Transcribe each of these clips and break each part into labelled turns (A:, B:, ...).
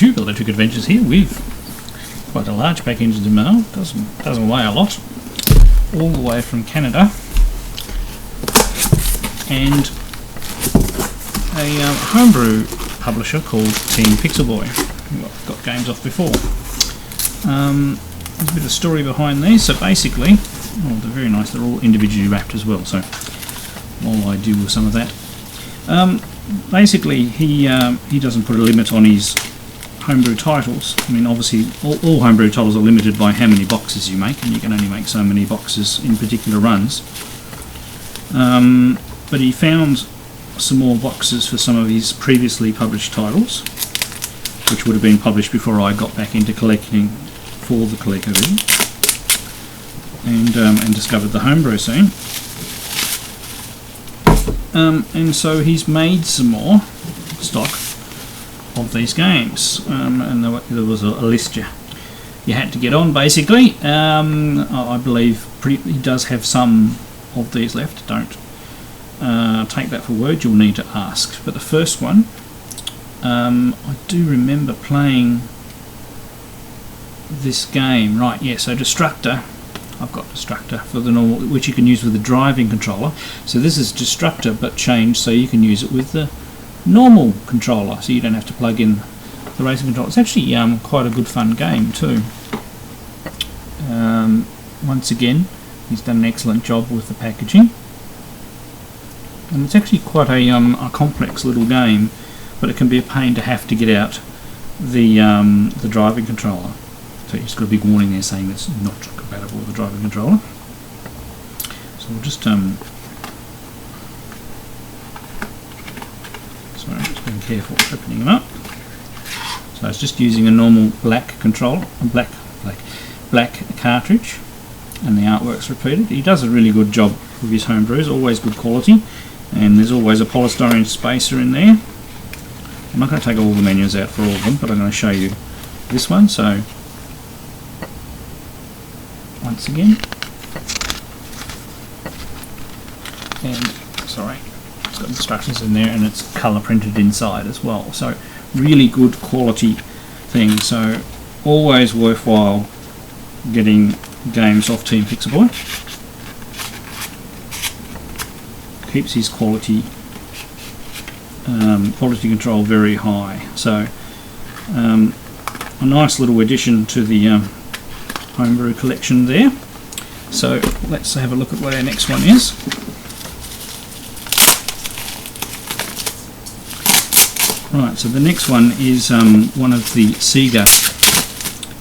A: YouTube, Electric Adventures here with quite a large package of mail. Doesn't weigh a lot, all the way from Canada, and a homebrew publisher called Team Pixelboy, who I've got games off before. There's a bit of story behind these. So basically, they're very nice. They're all individually wrapped as well. So while I deal with some of that, basically he doesn't put a limit on his homebrew titles. I mean, obviously all homebrew titles are limited by how many boxes you make, and you can only make so many boxes in particular runs. But he found some more boxes for some of his previously published titles, which would have been published before I got back into collecting for the Colecovision, and discovered the homebrew scene. And so he's made some more stock of these games, and there was a list you had to get on, basically. I believe he does have some of these left. Don't take that for word, you'll need to ask. But the first one, I do remember playing this game, right? Yeah, so Destructor. I've got Destructor for the normal, which you can use with the driving controller. So this is Destructor but changed so you can use it with the normal controller, so you don't have to plug in the racing controller. It's actually quite a good fun game too. Once again, he's done an excellent job with the packaging, and it's actually quite a complex little game, but it can be a pain to have to get out the driving controller. So you've just got a big warning there saying it's not compatible with the driving controller. So we'll just sorry, just being careful opening them up. So it's just using a normal black controller, a black cartridge, and the artwork's repeated. He does a really good job with his homebrews, always good quality, and there's always a polystyrene spacer in there. I'm not going to take all the menus out for all of them, but I'm going to show you this one. So once again, and sorry, it's got instructions in there, and it's colour printed inside as well. So really good quality thing. So always worthwhile getting games off Team Pixelboy. Keeps his quality control very high. So a nice little addition to the homebrew collection there. So let's have a look at what our next one is. Right, so the next one is one of the Sega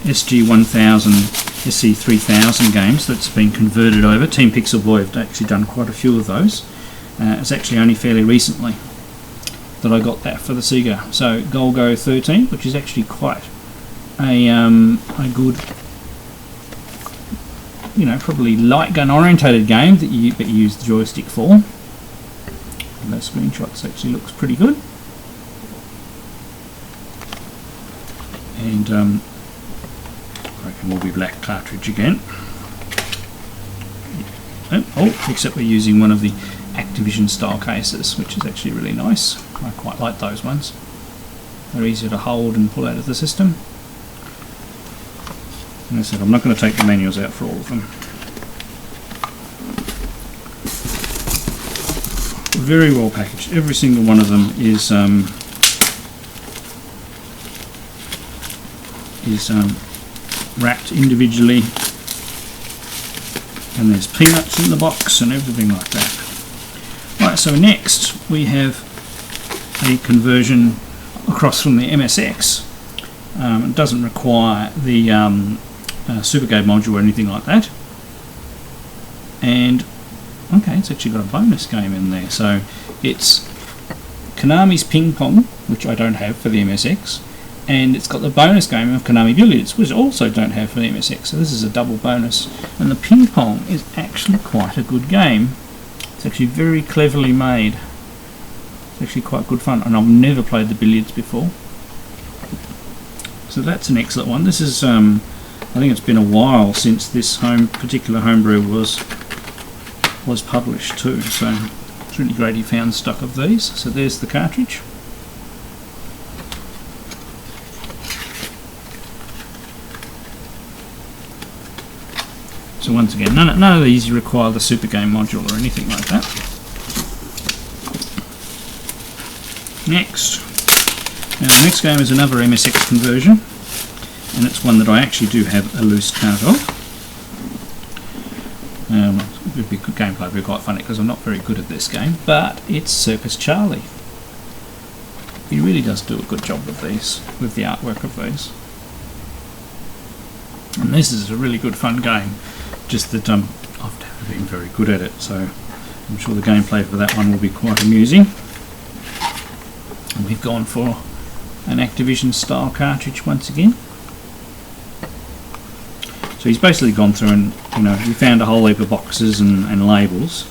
A: SG-1000 SC-3000 games that's been converted over. Team Pixelboy have actually done quite a few of those. It's actually only fairly recently that I got that for the Sega. So Golgo 13, which is actually quite a good, probably light gun orientated game that you use the joystick for. And those screenshots actually looks pretty good. And I reckon will be black cartridge again. Oh, except we're using one of the Activision style cases, which is actually really nice. I quite like those ones. They're easier to hold and pull out of the system. And I said I'm not going to take the manuals out for all of them. Very well packaged. Every single one of them is wrapped individually, and there's peanuts in the box and everything like that. Right, so next we have a conversion across from the MSX. It doesn't require the Super Game module or anything like that. And okay, it's actually got a bonus game in there. So it's Konami's Ping Pong, which I don't have for the MSX, and it's got the bonus game of Konami Billiards, which I also don't have for the MSX. So this is a double bonus. And the Ping Pong is actually quite a good game. It's actually very cleverly made. It's actually quite good fun, and I've never played the Billiards before. So that's an excellent one. This is, I think it's been a while since this particular homebrew was published too. So it's really great he found stock of these. So there's the cartridge. So once again, none of these require the Super Game module or anything like that. Next. Now the next game is another MSX conversion, and it's one that I actually do have a loose cart of. It would be good gameplay, would be quite funny because I'm not very good at this game, but it's Circus Charlie. He really does do a good job with these, with the artwork of these. And this is a really good fun game, just that I've never been very good at it, so I'm sure the gameplay for that one will be quite amusing. And we've gone for an Activision style cartridge once again. So he's basically gone through and, you know, he found a whole heap of boxes and labels,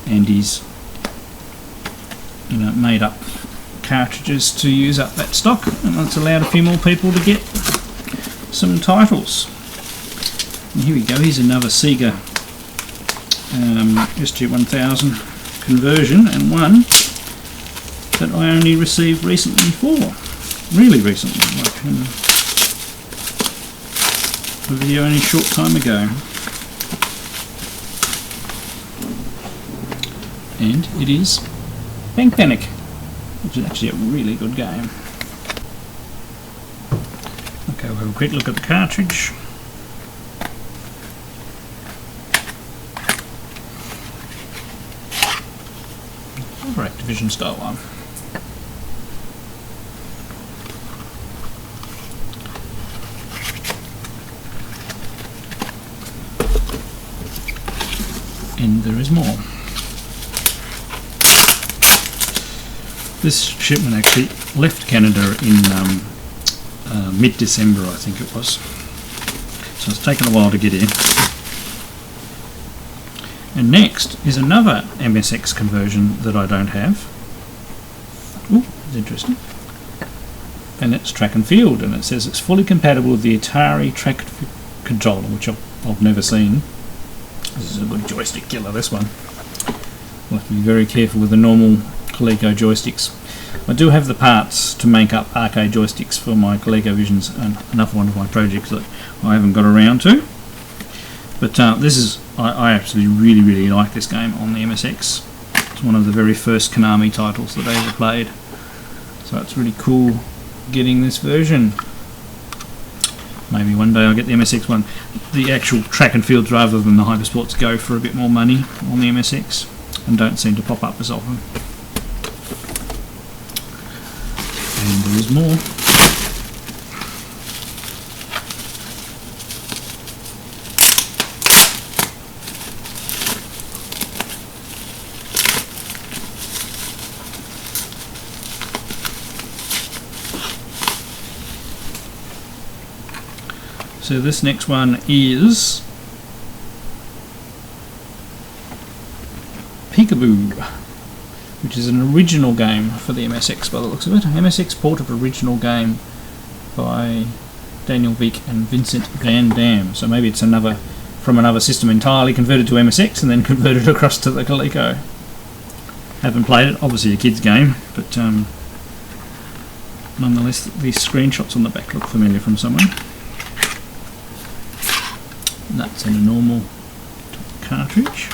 A: and he's, you know, made up cartridges to use up that stock, and that's allowed a few more people to get some titles. And here we go, here's another Sega SG-1000 conversion, and one that I only received recently before. Really recently, like a video only a short time ago. And it is Bank Panic, which is actually a really good game. Okay, we'll have a quick look at the cartridge. Another Activision style one. And there is more. This shipment actually left Canada in mid-December, I think it was. So it's taken a while to get in. And next is another MSX conversion that I don't have. Ooh, that's interesting. And it's track and field, and it says it's fully compatible with the Atari track controller, which I've never seen. This is a good joystick killer, this one. We'll have to be very careful with the normal Coleco joysticks. I do have the parts to make up arcade joysticks for my Colecovisions, and another one of my projects that I haven't got around to. But this is, I absolutely really like this game on the MSX. It's one of the very first Konami titles that I ever played. So it's really cool getting this version. Maybe one day I'll get the MSX one. The actual track and fields rather than the Hypersports go for a bit more money on the MSX and don't seem to pop up as often. And there is more. So this next one is Peekaboo, which is an original game for the MSX by the looks of it. MSX port of original game by Daniel Vick and Vincent Van Dam. So maybe it's from another system entirely converted to MSX and then converted across to the Coleco. Haven't played it, obviously a kid's game, but nonetheless these screenshots on the back look familiar from somewhere. That's in a normal cartridge.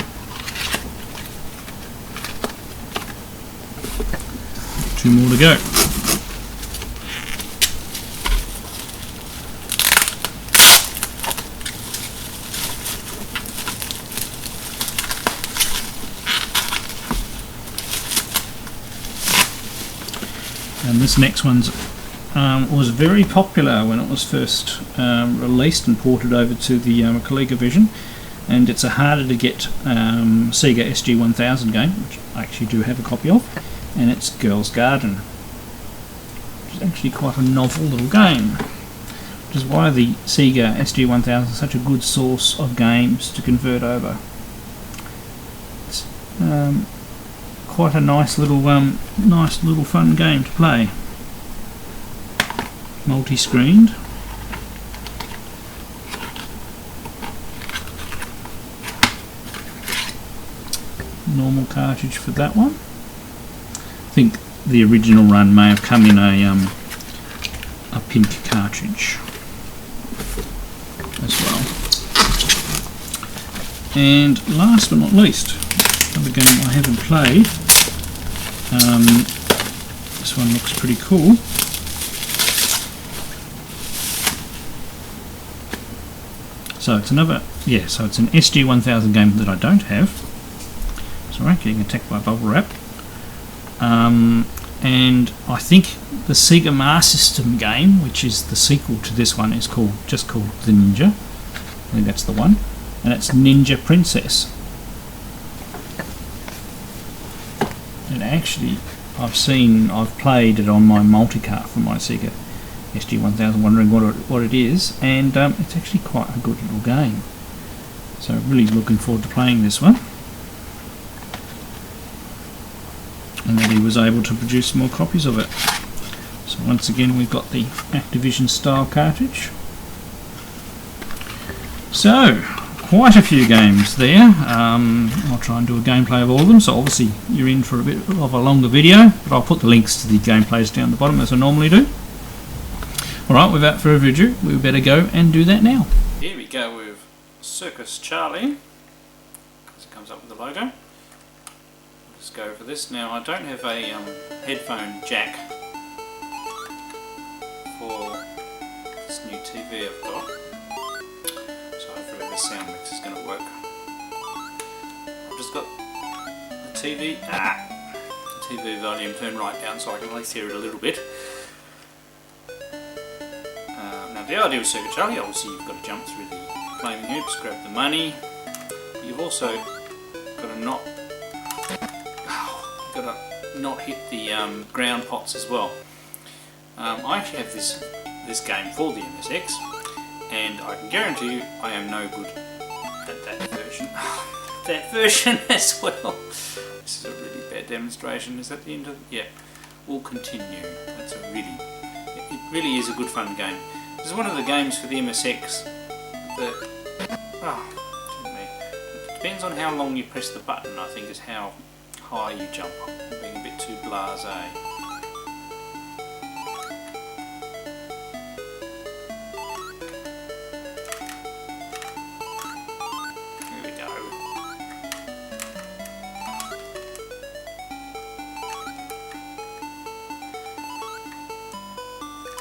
A: Two more to go. And this next one's was very popular when it was first released and ported over to the Colecovision, and it's a harder to get Sega SG-1000 game, which I actually do have a copy of, and it's Girl's Garden, which is actually quite a novel little game, which is why the Sega SG-1000 is such a good source of games to convert over. It's quite a nice little fun game to play. Multi-screened. Normal cartridge for that one. I think the original run may have come in a pink cartridge as well. And last but not least, another game I haven't played. This one looks pretty cool. So it's another, so it's an SG-1000 game that I don't have. Sorry, getting attacked by bubble wrap. And I think the Sega Master System game, which is the sequel to this one, is just called The Ninja. I think that's the one. And it's Ninja Princess. And actually, I've played it on my multicart for my Sega SG-1000, wondering what it is, and it's actually quite a good little game. So really looking forward to playing this one. And that he was able to produce more copies of it. So once again we've got the Activision style cartridge. So quite a few games there. I'll try and do a gameplay of all of them, so obviously you're in for a bit of a longer video, but I'll put the links to the gameplays down the bottom as I normally do. Alright, without further ado, we better go and do that now. Here we go with Circus Charlie, as it comes up with the logo. Let's go for this. Now I don't have a headphone jack for this new TV I've got, so hopefully this sound mix is going to work. I've just got the TV volume turned right down so I can at least hear it a little bit. Now the idea with Circus Charlie, obviously you've got to jump through the flaming hoops, grab the money, but you've also got to not hit the ground pots as well. I actually have this game for the MSX, and I can guarantee you I am no good at that version. That version as well. This is a really bad demonstration. Is that the end of it? Yeah. We'll continue. That's a it really is a good fun game. This is one of the games for the MSX that it depends on how long you press the button, I think, is how high you jump. I'm being a bit too blasé. Here we go.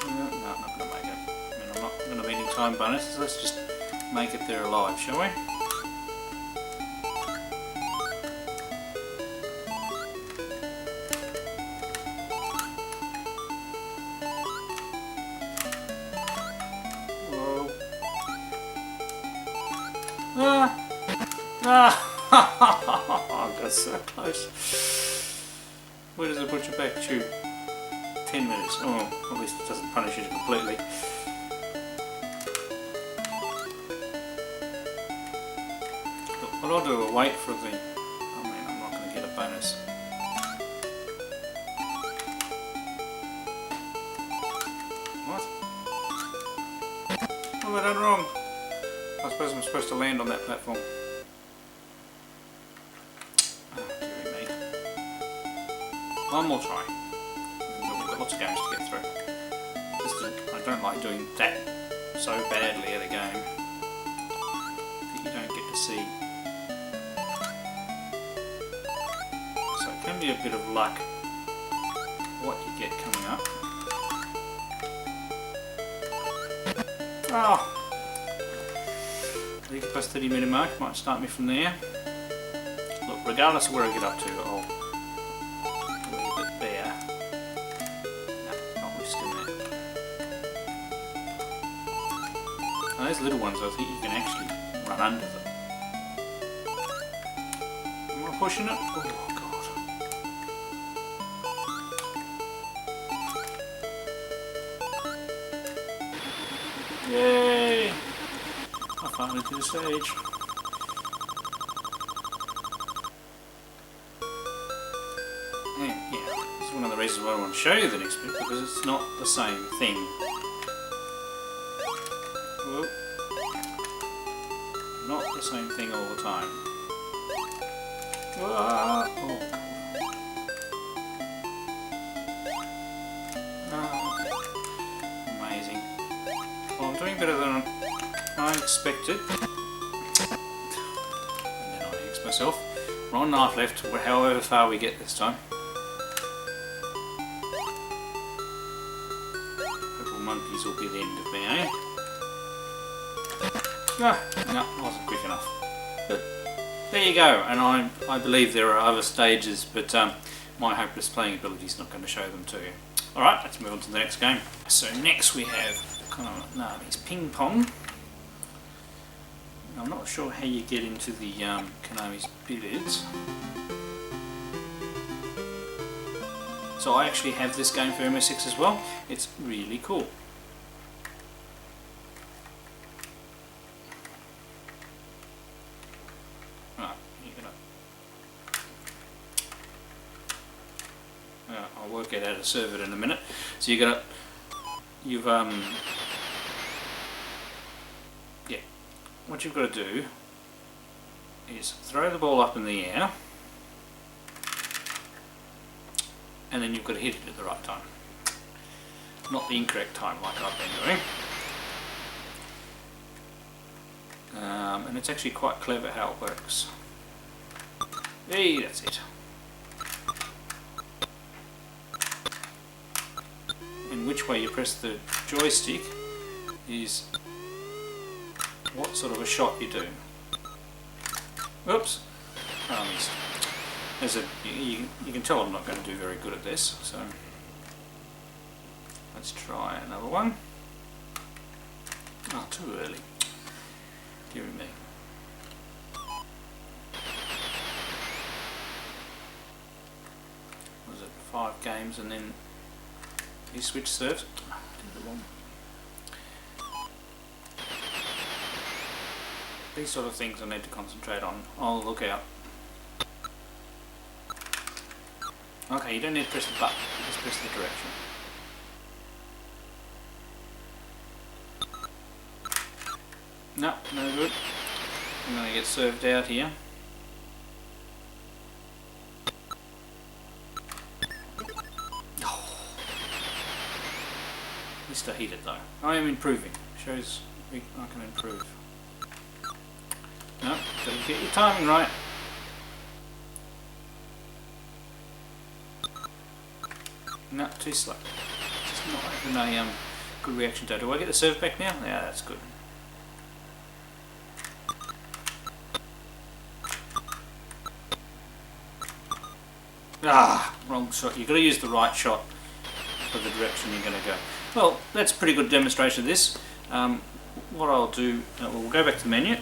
A: No, I'm not going to make it. I mean, I'm not going to be any time bonuses. Let's just make it there alive, shall we? I got so close. Where does it put you back to? 10 minutes. Oh, at least it doesn't punish you completely. But what I'll do, I'll wait for the... I mean, I'm not going to get a bonus. What? What have I done wrong? I suppose I'm supposed to land on that platform. One more try. We've got lots of games to get through. I don't like doing that so badly at a game that you don't get to see. So it can be a bit of luck what you get coming up. Oh! I think the plus 30-minute mark might start me from there. Look, regardless of where I get up to, I'll leave it there. No, not risking that. Now those little ones, I think you can actually run under them. Am I pushing it? Oh god. Yay! I finally did the stage. And yeah, this is one of the reasons why I want to show you the next bit, because it's not the same thing. Whoa. Not the same thing all the time. Oh. Amazing. Well, I'm doing better than I expected. myself. One knife left, however far we get this time. Purple monkeys will be the end of me, eh? No, wasn't quick enough. But there you go, and I believe there are other stages, but my hopeless playing ability is not going to show them to you. Alright, let's move on to the next game. So next we have Konami's Ping Pong. I'm not sure how you get into the Konami's Billiards. So I actually have this game for MSX as well. It's really cool. I'll work out how to serve it in a minute. So yeah, what you've got to do is throw the ball up in the air, and then you've got to hit it at the right time, not the incorrect time like I've been doing. And it's actually quite clever how it works. Hey, that's it. And which way you press the joystick is what sort of a shot you do. Oops! Oh, I missed. You can tell I'm not going to do very good at this, so let's try another one. Oh, too early. Dear me. Was it 5 games and then he switched serves? I did it wrong. These sort of things I need to concentrate on. Oh, look out. Okay, you don't need to press the button, you just press the direction. No, no good. I'm going to get served out here. Oh. At least I hit it though. I am improving. Shows I can improve. No, gotta get your timing right. No, too slow. Just not having a good reaction to it. Do I get the serve back now? Yeah, that's good. Ah, wrong shot. You've got to use the right shot for the direction you're going to go. Well, that's a pretty good demonstration of this. What I'll do, we'll go back to the menu.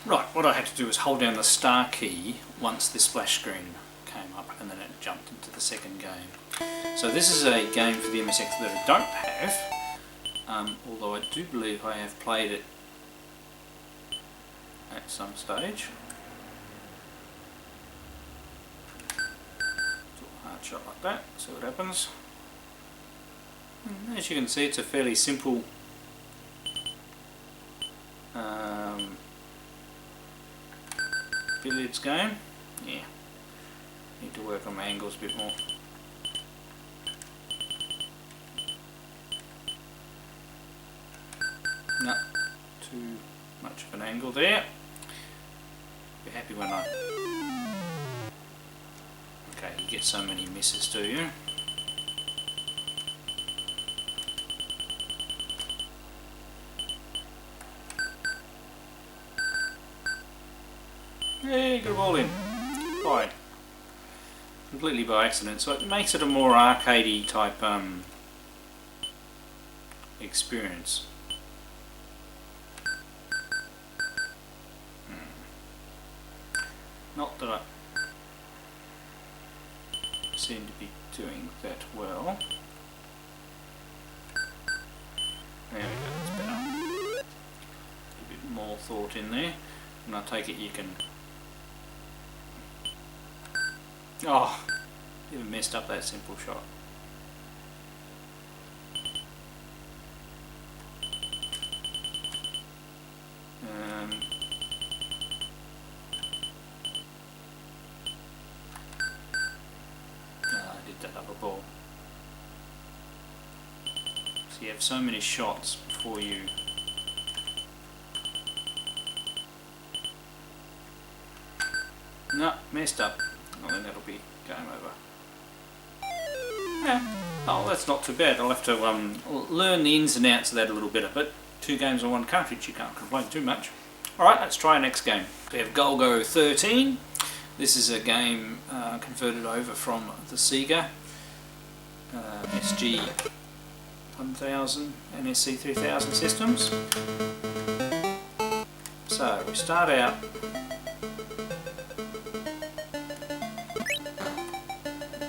A: Right, what I had to do was hold down the star key once the splash screen came up, and then it jumped into the second game. So this is a game for the MSX that I don't have, although I do believe I have played it at some stage. Hard shot like that, see what happens. And as you can see, it's a fairly simple billiards game. Yeah, need to work on my angles a bit more. No, too much of an angle there. Be happy when I... Okay, you get so many misses, do you? Hey, got a ball in. Fine. Completely by accident, so it makes it a more arcadey type experience. Not that I seem to be doing that well. There we go, that's better. A bit more thought in there, and I take it you can... Oh, even messed up that simple shot. I did that other ball. So you have so many shots before you... No, messed up. I think that'll be game over. Yeah. Oh, that's not too bad. I'll have to learn the ins and outs of that a little better, but 2 games on 1 cartridge, you can't complain too much. Alright, let's try our next game. We have Golgo 13. This is a game converted over from the Sega SG 1000 and SC 3000 systems. So we start out.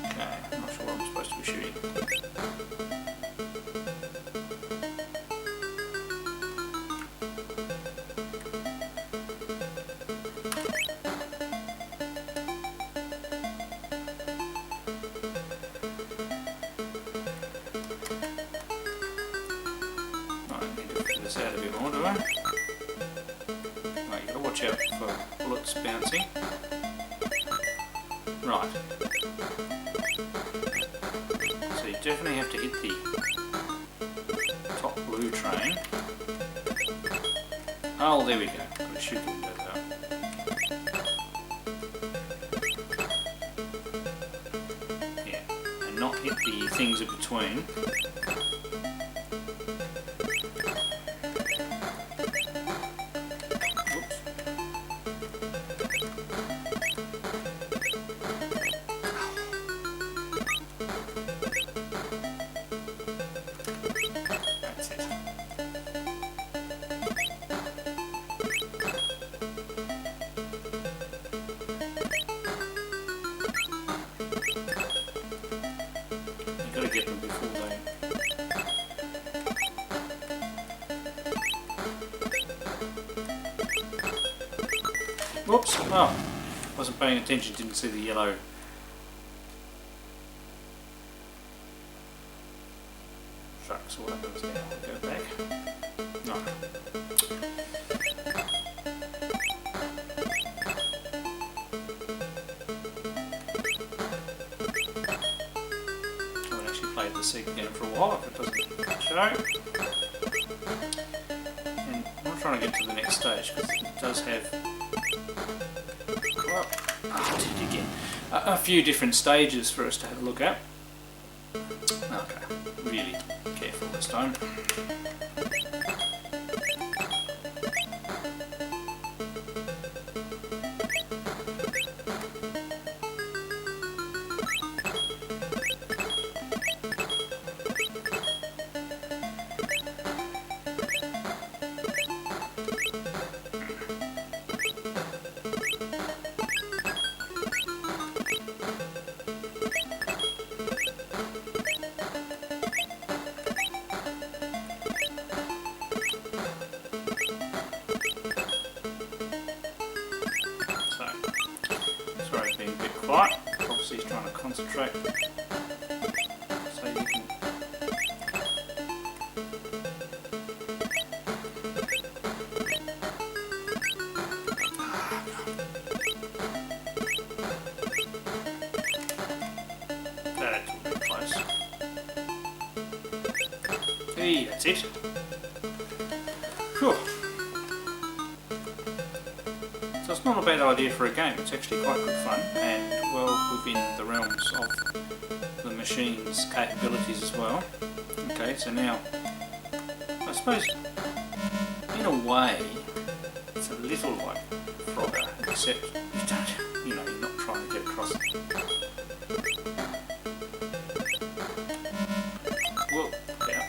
A: Okay, I'm not sure what I'm supposed to be shooting. This out a bit more, do I? Right, you've got to watch out for bullets bouncing. Right. So you definitely have to hit the top blue train. Oh, there we go. Got to shoot the window though. Yeah, and not hit the things in between. Gotta get them before they... Whoops! Oh, wasn't paying attention, didn't see the yellow. Shucks, what happens now? We'll go back. No. Played the Sega game for a while if it doesn't show. And I'm trying to get to the next stage because it does have I did it again. A few different stages for us to have a look at. Okay, really careful this time. Quiet. Obviously he's trying to concentrate so you can that's a bit close. Hey, that's it. Whew. So it's not a bad idea for a game, it's actually quite good fun and well within the realms of the machine's capabilities as well. Okay, so now, I suppose, in a way, it's a little like Frogger, except you don't, you know, you're not trying to get across it. Whoa, yeah.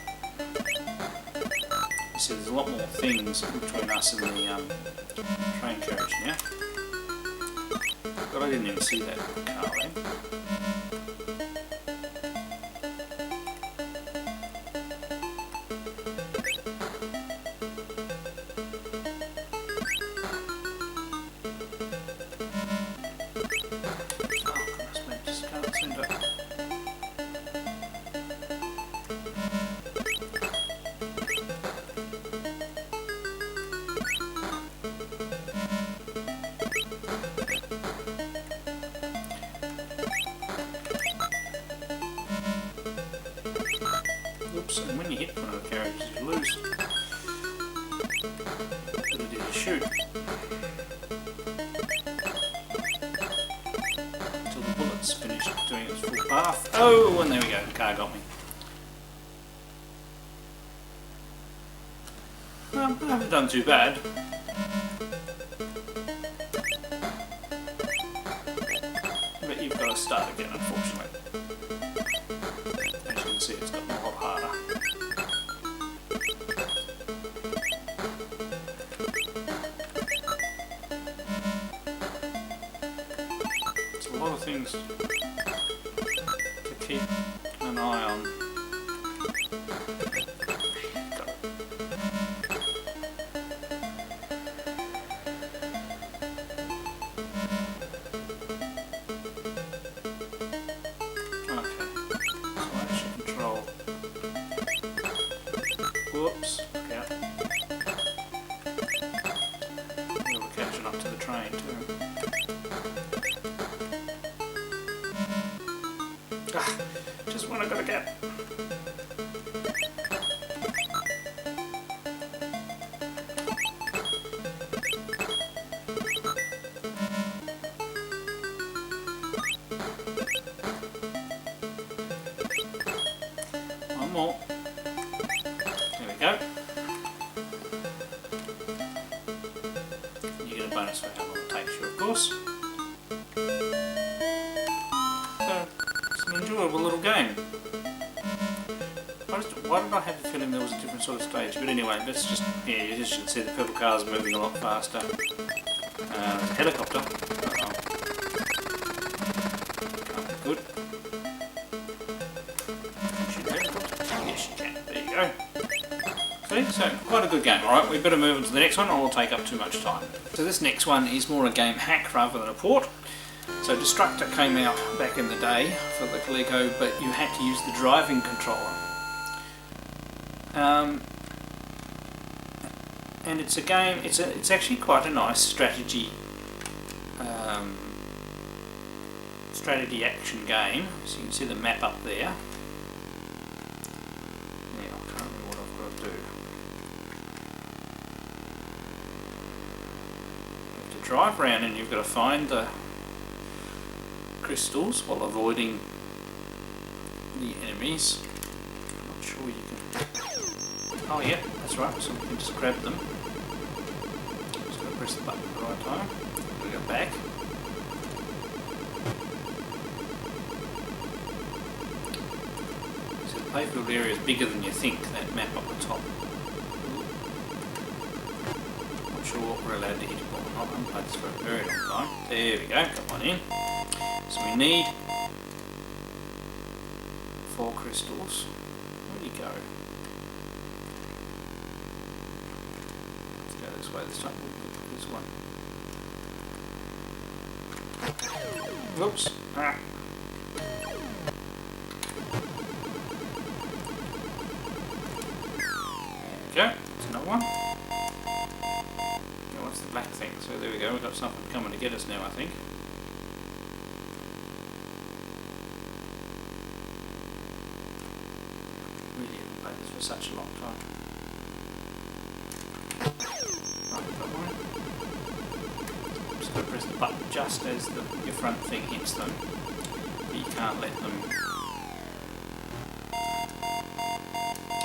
A: You see there's a lot more things between us and the train carriage now. But I didn't even see that car then. Oh, goodness me, just can't seem to... Oops, and when you hit one of the carriages you lose the ability to shoot. it's finished doing its full path. Oh, and there we go, the car got me. Well, I haven't done too bad. But you've got to start again, unfortunately. As you can see, it's gotten a lot harder. It's a lot of things to keep an eye on. Whoops, look out. We were catching up to the train too. Ah, just one I gotta get. One more. There we go. You get a bonus for how long it takes you, of course. So, it's an enjoyable little game. Why did I have the feeling there was a different sort of stage? But anyway, let's just, yeah, you just should see the purple cars moving a lot faster. There's a helicopter. Good. Shoot the helicopter. Yes, you can. There you go. So, quite a good game. Alright, we better move on to the next one or we'll take up too much time. So this next one is more a game hack rather than a port. So Destructor came out back in the day for the Coleco, but you had to use the driving controller. And it's a game, it's actually quite a nice strategy action game. So you can see the map up there. Drive around and you've got to find the crystals while avoiding the enemies. I'm not sure you can... Oh yeah, that's right, so we can just grab them. Just got to press the button at the right time. We go back. So the playfield area is bigger than you think, that map up the top. Sure what we're allowed to hit or not. I haven't played this for a very long time. There we go, come on in. So we need 4 crystals. Where do you go? Let's go this way this time. This one. Whoops. Ah. There we go. There's another one. The black thing, so there we go, we've got something coming to get us now, I think. Really haven't played this for such a long time. Right, we've got one. Just got to press the button just as your front thing hits them, but you can't let them.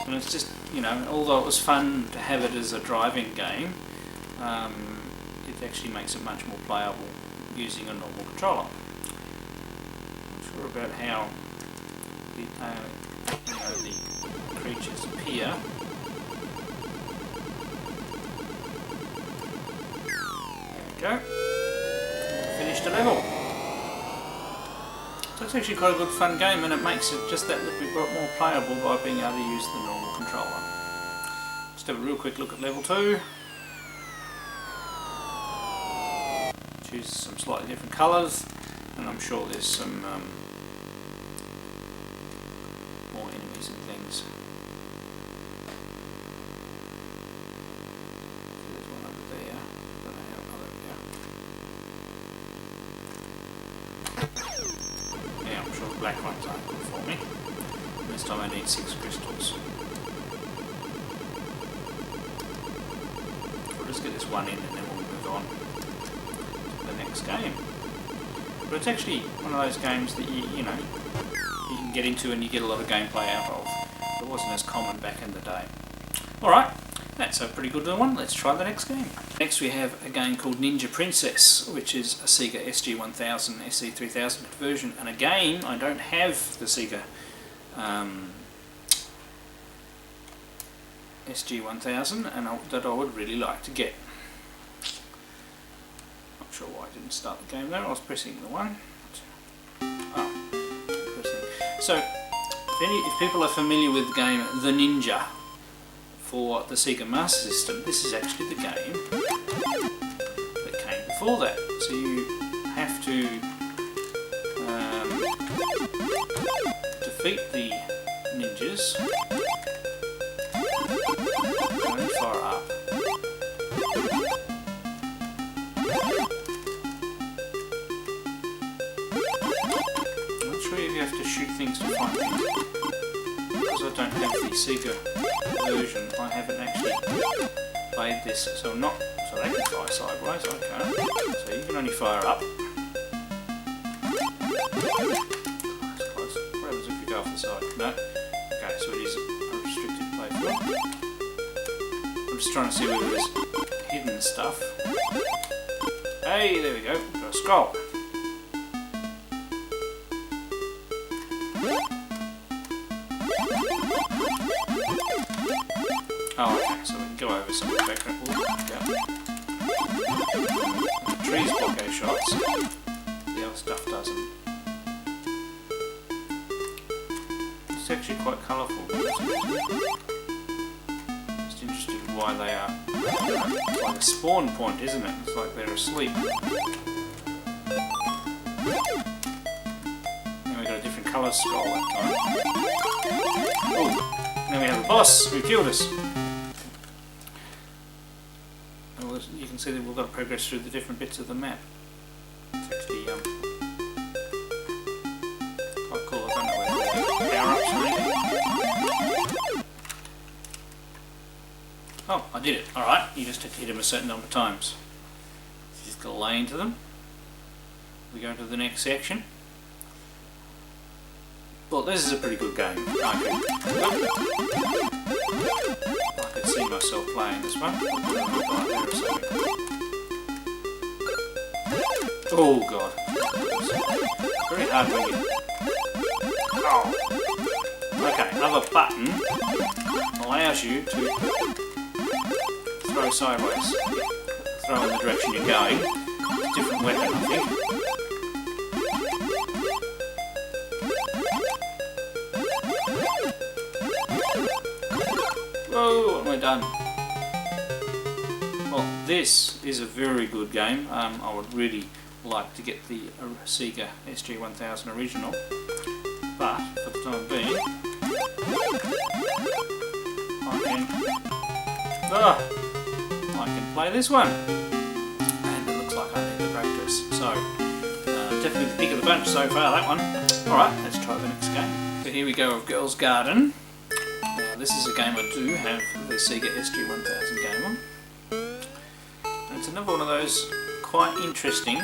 A: And it's just, you know, although it was fun to have it as a driving game, it actually makes it much more playable using a normal controller. Not sure about how the, the creatures appear. There we go. Finished a level. So it's actually quite a good fun game, and it makes it just that little bit more playable by being able to use the normal controller. Just have a real quick look at level 2. Choose some slightly different colours, and I'm sure there's some more enemies and things. There's one over there. Don't know how. Oh, there we go. Yeah, I'm sure the black ones aren't good for me. This time I need 6 crystals. We'll just get this one in and then we'll move on. Next game. But it's actually one of those games that you know, you can get into and you get a lot of gameplay out of. It wasn't as common back in the day. Alright, that's a pretty good one. Let's try the next game. Next we have a game called Ninja Princess, which is a Sega SG-1000 SC-3000 conversion, and again, I don't have the Sega SG-1000 and that I would really like to get. Not sure why I didn't start the game there. I was pressing the one. So, if people are familiar with the game The Ninja for the Sega Master System, this is actually the game that came before that. So you have to defeat the ninjas, going far up. I'm not sure if you have to shoot things to find things. Because I don't have the Sega version, I haven't actually played this, so I'm not. So they can fire sideways, I can't. So you can only fire up. That's close. What happens if you go off the side? No. Okay, so it is a restricted playfield. I'm just trying to see whether there's hidden stuff. Hey, there we go. We've got a scroll. Oh, okay, so we can go over some of the background. The trees block our shots, the other stuff doesn't. It's actually quite colourful. Just interested in why they are. It's like a spawn point, isn't it? It's like they're asleep. Now we've got a different colour scroll that time. Oh, now we have a boss who killed us. You can see that we've got to progress through the different bits of the map. It's actually quite cool. I don't know where the power-ups or anything. Oh, I did it. Alright, you just have to hit them a certain number of times. So you just got to lay into them. We go into the next section. Well, this is a pretty good game. I could see myself playing this one. Oh god. Very hard when you... Oh. Okay, another button allows you to throw sideways. Throw in the direction you're going. It's a different weapon, I think. Whoa, what am I done? Well, this is a very good game. I would really like to get the Sega SG-1000 original, but for the time being, I can play this one, and it looks like I need to practice. So, definitely the pick of the bunch so far, that one. Alright, let's try the next game. So here we go with Girls Garden. This is a game I do have the Sega SG-1000 game on. And it's another one of those quite interesting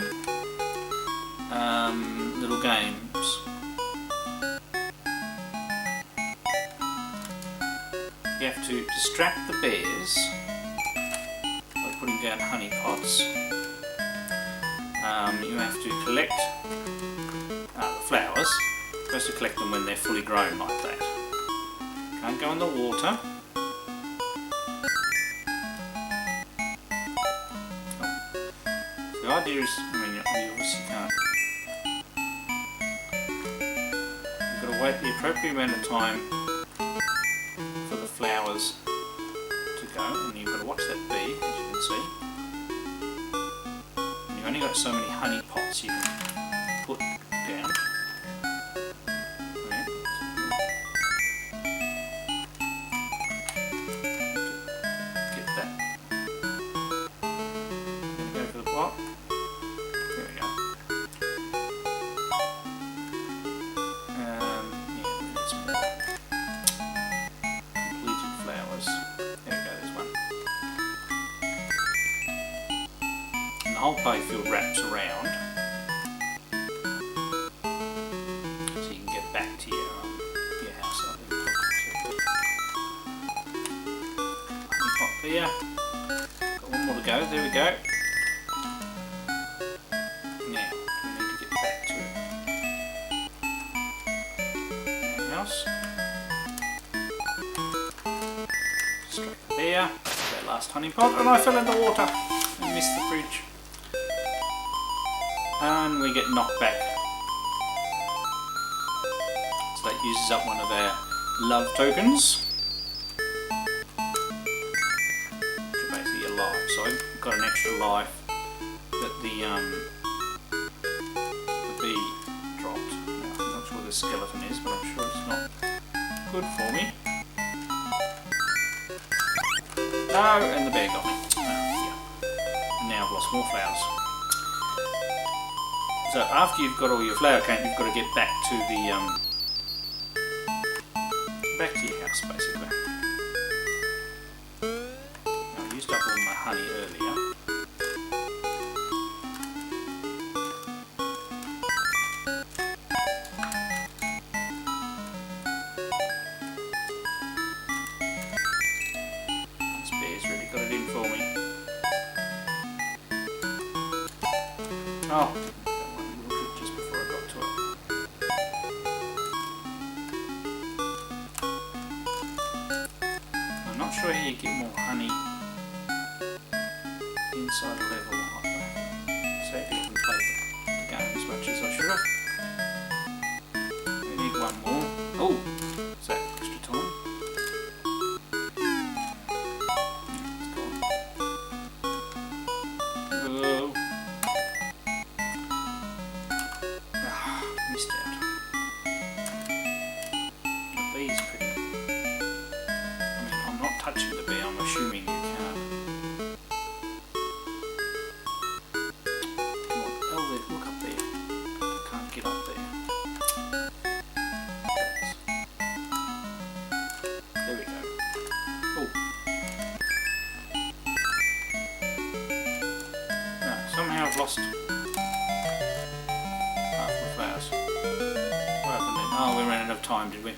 A: little games. You have to distract the bears by putting down honey pots. You have to collect the flowers. You're supposed to collect them when they're fully grown like that. Can't go in the water. The idea is, I mean, you obviously can't. You've got to wait the appropriate amount of time for the flowers to go, and you've got to watch that bee, as you can see. And you've only got so many honey pots you can put down. The whole playfield wraps around, here. Got one more to go. There we go. Now we need to get back to the house. Straight there. That last honey pot, and I fell in the water and missed the fridge. And we get knocked back. So that uses up one of our love tokens. Which are basically your life. So I've got an extra life that the bee dropped. Now, I'm not sure where the skeleton is, but I'm sure it's not good for me. No, and the bear got me. Yeah. And now I've lost more flowers. So after you've got all your flower count, you've got to get back to the back to your house, basically. Now, I used up all my honey earlier. This bear's really got it in for me. Oh. Sure you get more honey inside a level like that. So if you can play the game as much as I should have. We need one more. Oh, is that extra time? It's gone. Oh. Ah, missed out. The bee's pretty. Touching the bee, I'm assuming you can't. Come on, Elvid, look up there. Can't get up there. There we go. Oh. No, somehow I've lost half my flowers. What happened then? Oh, we ran out of time, did we?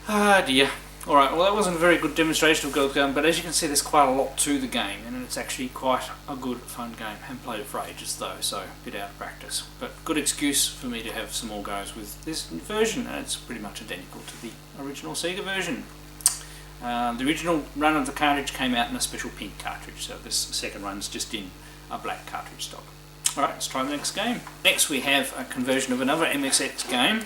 A: Ah dear. Alright, well that wasn't a very good demonstration of Golgo, but as you can see there's quite a lot to the game, and it's actually quite a good, fun game. I haven't played it for ages though, so a bit out of practice. But good excuse for me to have some more goes with this version, and it's pretty much identical to the original Sega version. The original run of the cartridge came out in a special pink cartridge, so this second run's just in a black cartridge stock. Alright, let's try the next game. Next we have a conversion of another MSX game.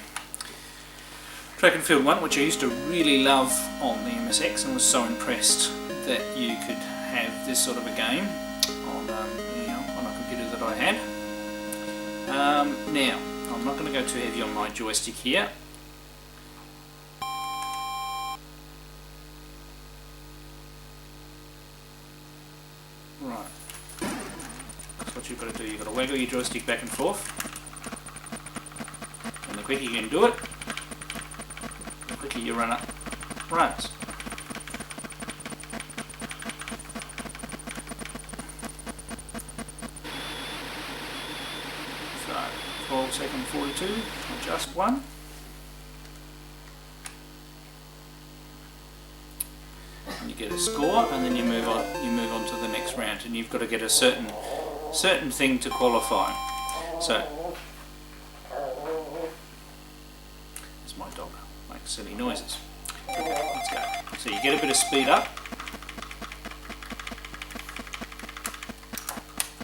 A: Track and Field 1, which I used to really love on the MSX and was so impressed that you could have this sort of a game on, on a computer that I had. Now, I'm not going to go too heavy on my joystick here. Right, that's what you've got to do. You've got to waggle your joystick back and forth, and the quicker you can do it, you run up runs. So 12 second 42, adjust one. And you get a score, and then you move on to the next round, and you've got to get a certain thing to qualify. So it's my dog. Make silly noises. Okay, let's go. So you get a bit of speed up,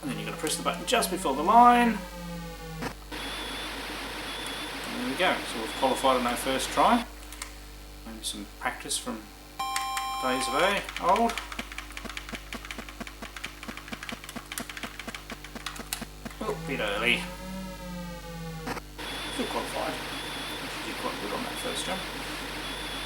A: and then you've got to press the button just before the line. And there we go. So we've qualified on our first try. Maybe some practice from days of old. Oh, a bit early. Still qualified. Did quite good on that first jump.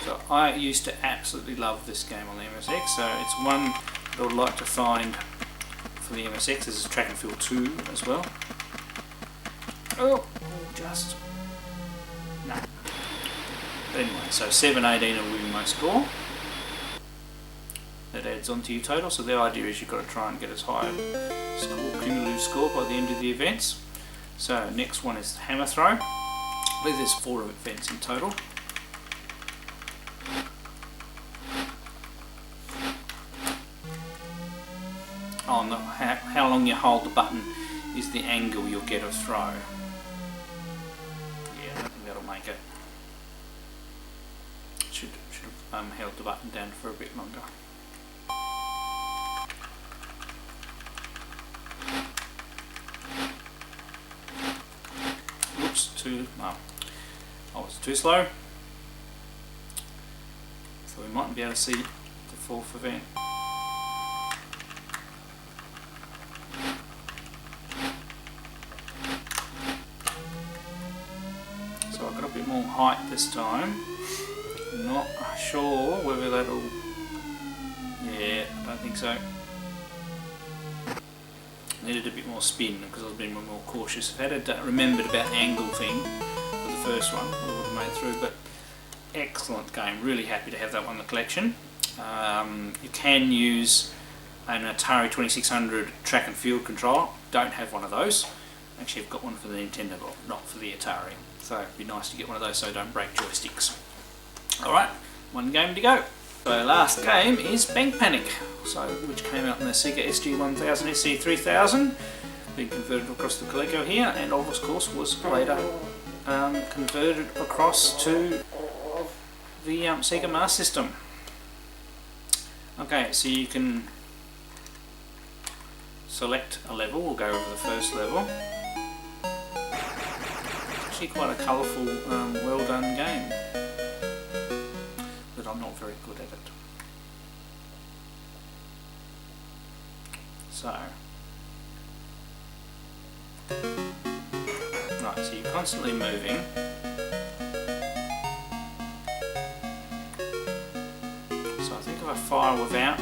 A: So I used to absolutely love this game on the MSX, so it's one that I would like to find for the MSX. This is Track and Field 2 as well. Oh, just no. But anyway, so 718 will be my score. That adds on to your total. So the idea is you've got to try and get as high a cumulative score by the end of the events. So next one is hammer throw. I believe there's 4 events in total. on how long you hold the button is the angle you'll get of throw. Yeah, I think that'll make it. Should have held the button down for a bit longer. I was too slow, so we mightn't be able to see the fourth event. So I've got a bit more height this time. Not sure whether that'll... yeah, I don't think so. Needed a bit more spin because I was being more cautious. If I had remembered about the angle thing for the first one, I would have made through. But excellent game, really happy to have that one in the collection. You can use an Atari 2600 track and field controller. Don't have one of those. Actually, I've got one for the Nintendo, but not for the Atari. So it'd be nice to get one of those so don't break joysticks. Alright, one game to go. So last game is Bank Panic, which came out in the Sega SG-1000, SC-3000, being converted across the Coleco here, and of course was later converted across to the Sega Master System. Okay, so you can select a level. We'll go over the first level. It's actually quite a colourful, well done game. But I'm not very good at it. So, right, so you're constantly moving. So I think if I fire without,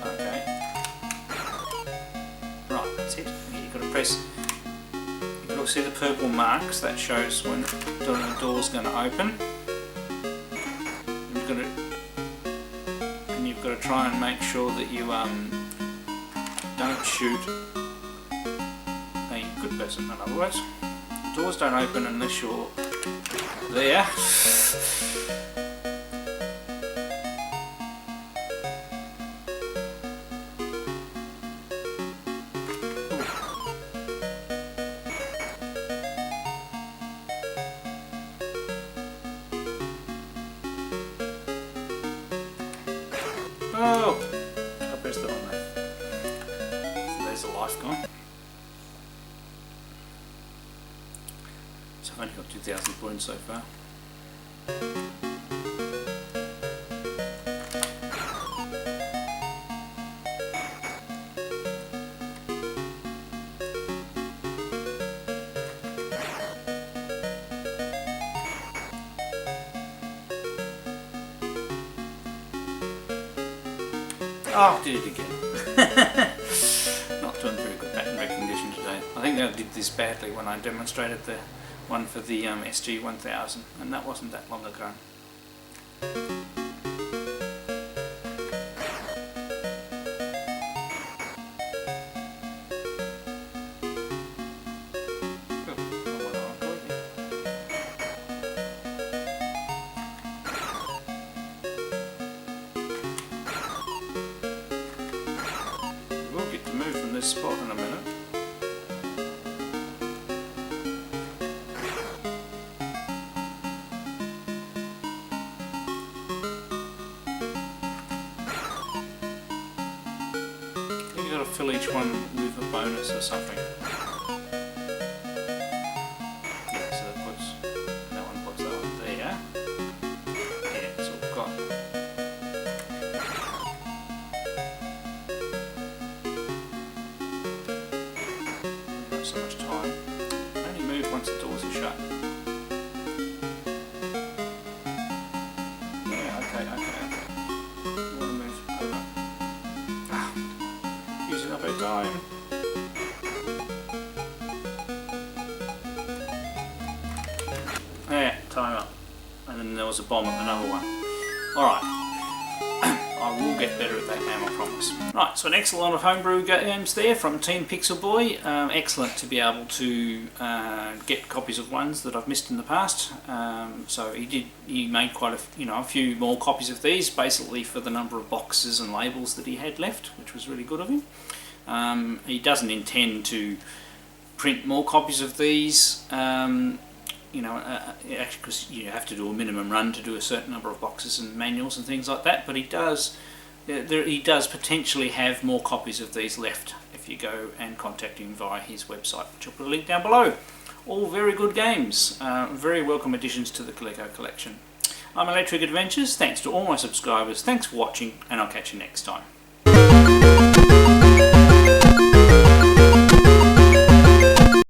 A: okay, right, that's it. You've got to press. You'll see the purple marks, that shows when the door's going to open. You've got to try and make sure that you don't shoot a good person. In other words, doors don't open unless you're there. Oh! I pressed it on there. So there's a life gone. So I've only got 2,000 points so far. Oh, did it again. Not doing very good pattern recognition today. I think I did this badly when I demonstrated the one for the SG-1000, and that wasn't that long ago. Spot in a minute. I think you've got to fill each one with a bonus or something. Yeah, so that one puts that one there. Yeah, so we've got. So much time. Only move once the doors are shut. Yeah, okay. You want to move over. Using up our time. Yeah, time up. And then there was a bomb at another one. Alright. I will get better at that game, I promise. Right, so an excellent lot of homebrew games there from Team Pixelboy. Excellent to be able to get copies of ones that I've missed in the past. So he made quite a few more copies of these, basically for the number of boxes and labels that he had left, which was really good of him. He doesn't intend to print more copies of these. Actually, because you have to do a minimum run to do a certain number of boxes and manuals and things like that, but he does potentially have more copies of these left if you go and contact him via his website, which I'll put a link down below. All very good games, very welcome additions to the Coleco collection. I'm Electric Adventures, thanks to all my subscribers, thanks for watching, and I'll catch you next time.